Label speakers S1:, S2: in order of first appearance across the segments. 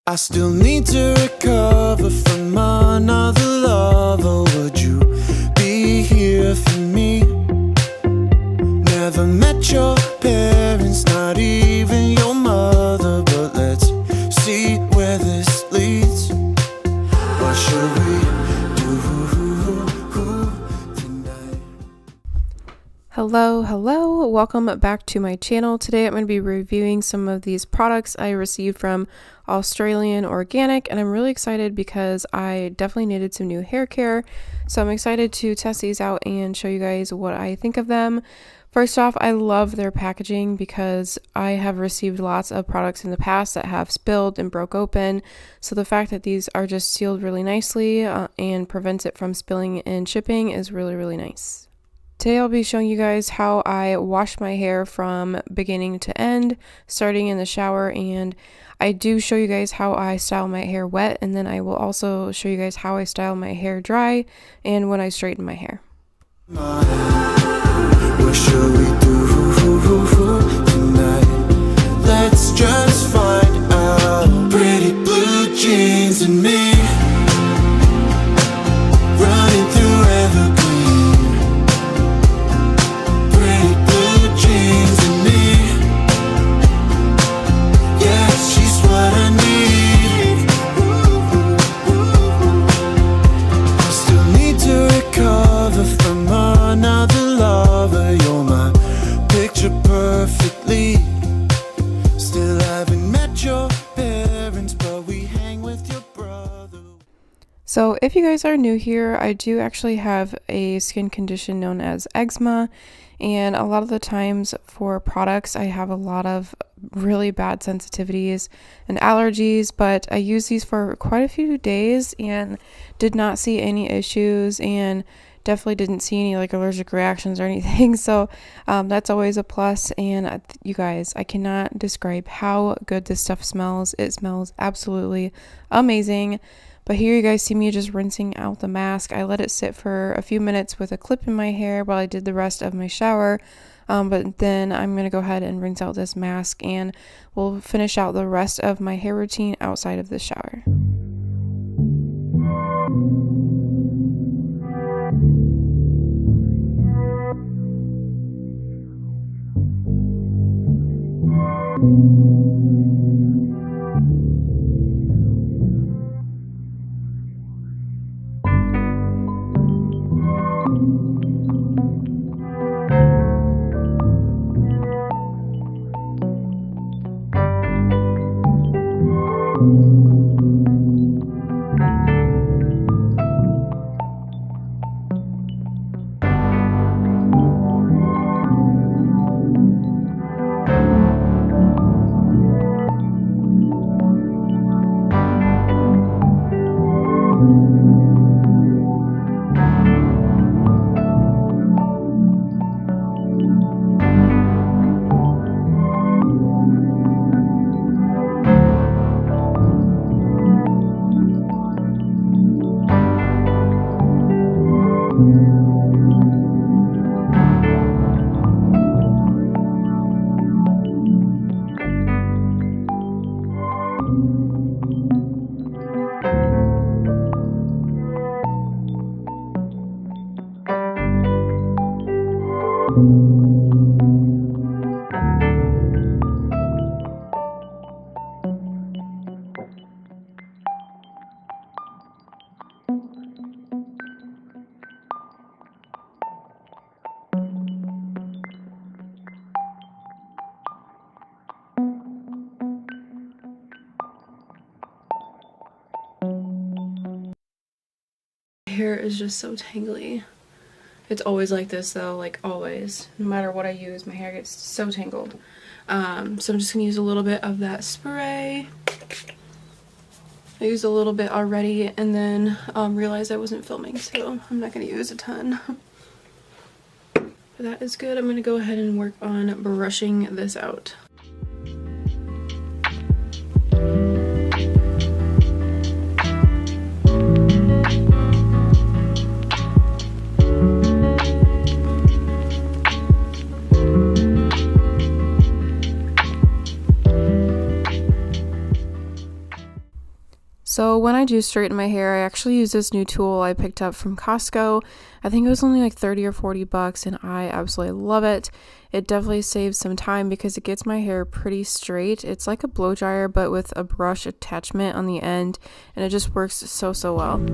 S1: I still need to recover from another lover. Would you be here for me? Never met your parents, not even your mother, but let's see where this leads. What should we do tonight?
S2: Hello, welcome back to my channel. Today I'm going to be reviewing some of these products I received from Australian Organic, and I'm really excited because I definitely needed some new hair care, so I'm excited to test these out and show you guys what I think of them. First off, I love their packaging because I have received lots of products in the past that have spilled and broke open, so the fact that these are just sealed really nicely and prevents it from spilling in shipping is really nice. Today I'll be showing you guys how I wash my hair from beginning to end, starting in the shower, and I do show you guys how I style my hair wet, and then I will also show you guys how I style my hair dry and when I straighten my hair.
S1: What should we do tonight? Let's just find out. Pretty blue jeans and me running through evergreen. Pretty blue jeans and me, yeah, she's what I need. I still need to recover from another lover. You're my picture perfectly. Still haven't met your parents, but we hang with your brother.
S2: So if you guys are new here, I do actually have a skin condition known as eczema, and a lot of the times for products I have a lot of really bad sensitivities and allergies, but I used these for quite a few days and did not see any issues and definitely didn't see any like allergic reactions or anything, so that's always a plus. And you guys, I cannot describe how good this stuff smells. It smells absolutely amazing. But here you guys see me just rinsing out the mask. I let it sit for a few minutes with a clip in my hair while I did the rest of my shower, but then I'm going to go ahead and rinse out this mask, and we'll finish out the rest of my hair routine outside of the shower. Hair is just so tangly. It's always like this though, like always. No matter what I use, my hair gets so tangled. So I'm just gonna use a little bit of that spray. I used a little bit already and then realized I wasn't filming, so I'm not gonna use a ton. But that is good. I'm gonna go ahead and work on brushing this out. So when I do straighten my hair, I actually use this new tool I picked up from Costco. I think it was only like 30 or 40 bucks and I absolutely love it. It definitely saves some time because it gets my hair pretty straight. It's like a blow dryer but with a brush attachment on the end, and it just works so well.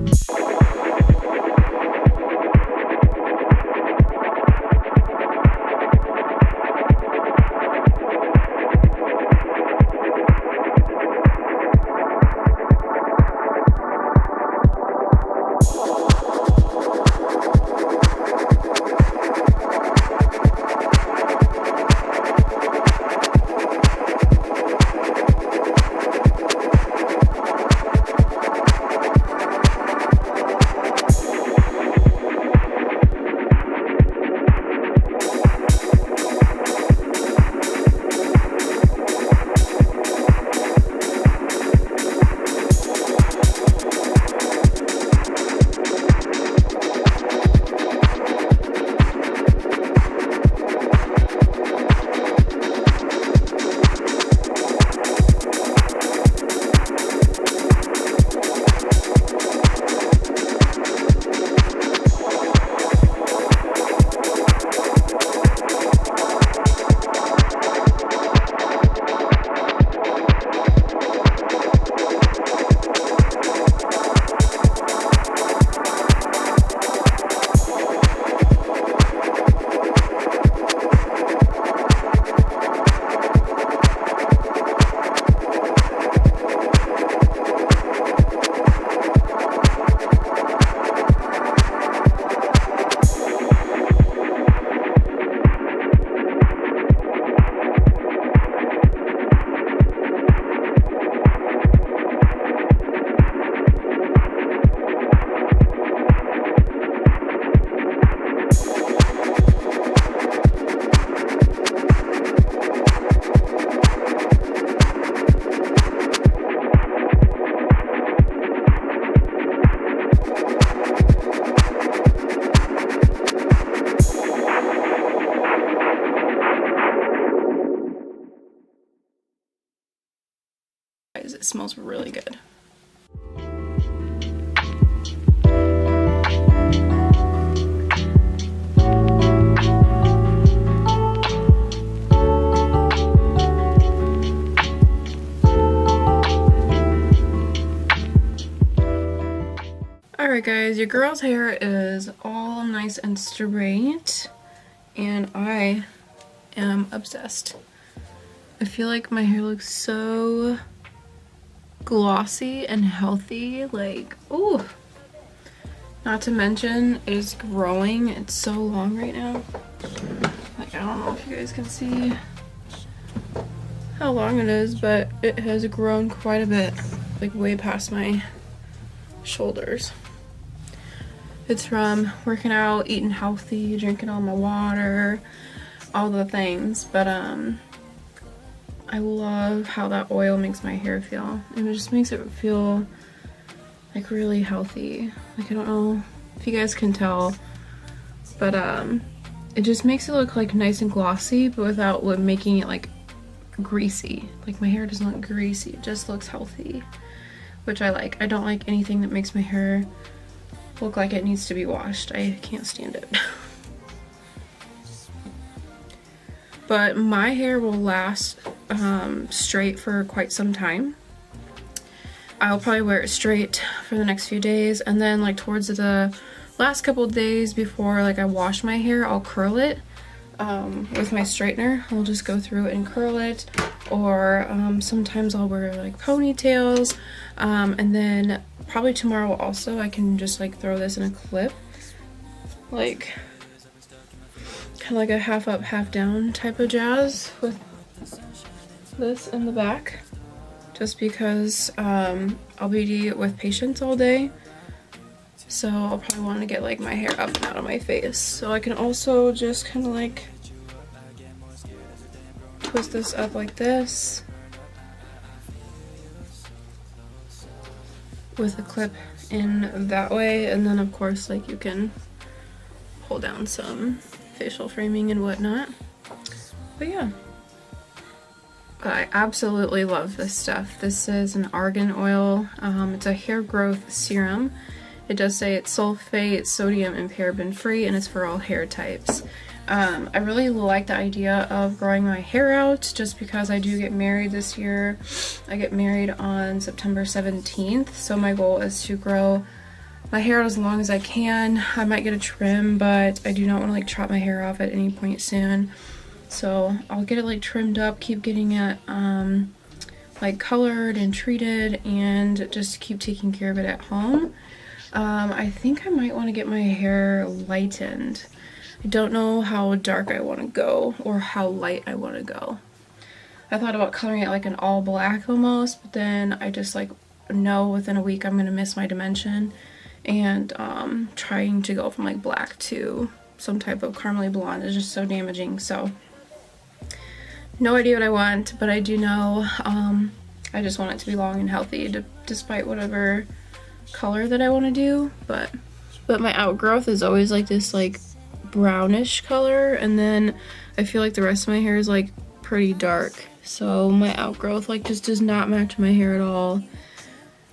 S2: It smells really good. Alright guys, your girl's hair is all nice and straight and I am obsessed. I feel like my hair looks so glossy and healthy, like, ooh. Not to mention it is growing. It's so long right now. Like, I don't know if you guys can see how long it is, but it has grown quite a bit, like way past my shoulders. It's from working out, eating healthy, drinking all my water, all the things, but I love how that oil makes my hair feel. It just makes it feel like really healthy. Like, I don't know if you guys can tell, but it just makes it look like nice and glossy, but without making it like greasy. Like, my hair doesn't look greasy, it just looks healthy, which I like. I don't like anything that makes my hair look like it needs to be washed. I can't stand it. But my hair will last straight for quite some time. I'll probably wear it straight for the next few days, and then like towards the last couple of days before like I wash my hair, I'll curl it with my straightener. I'll just go through and curl it, or sometimes I'll wear like ponytails, and then probably tomorrow also I can just like throw this in a clip, like kind of like a half up half down type of jazz with this in the back, just because I'll be with patients all day, so I'll probably want to get like my hair up and out of my face. So I can also just kind of like twist this up like this with a clip in that way, and then of course like you can pull down some facial framing and whatnot. But yeah, But I absolutely love this stuff. This is an Argan Oil. It's a hair growth serum. It does say it's sulfate, sodium, and paraben free, and it's for all hair types. I really like the idea of growing my hair out just because I do get married this year. I get married on September 17th, so my goal is to grow my hair out as long as I can. I might get a trim, but I do not want to like chop my hair off at any point soon. So I'll get it like trimmed up, keep getting it like colored and treated, and just keep taking care of it at home. I think I might want to get my hair lightened. I don't know how dark I want to go or how light I want to go. I thought about coloring it like an all black almost, but then I just like know within a week I'm going to miss my dimension, and trying to go from like black to some type of caramely blonde is just so damaging. So no idea what I want, but I do know I just want it to be long and healthy despite whatever color that I want to do. But my outgrowth is always like this like brownish color, and then I feel like the rest of my hair is like pretty dark, so my outgrowth like just does not match my hair at all.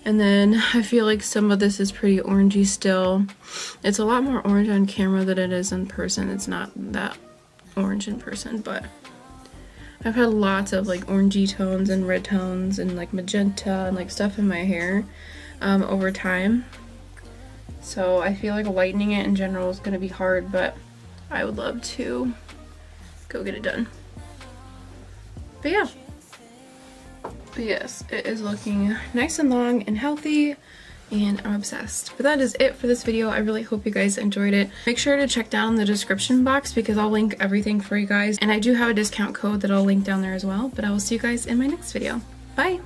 S2: And then I feel like some of this is pretty orangey still. It's a lot more orange on camera than it is in person. It's not that orange in person, but I've had lots of like orangey tones and red tones and like magenta and like stuff in my hair over time. So I feel like lightening it in general is going to be hard, but I would love to go get it done. But yeah. But yes, it is looking nice and long and healthy, and I'm obsessed. But that is it for this video. I really hope you guys enjoyed it. Make sure to check down the description box because I'll link everything for you guys. And I do have a discount code that I'll link down there as well. But I will see you guys in my next video. Bye!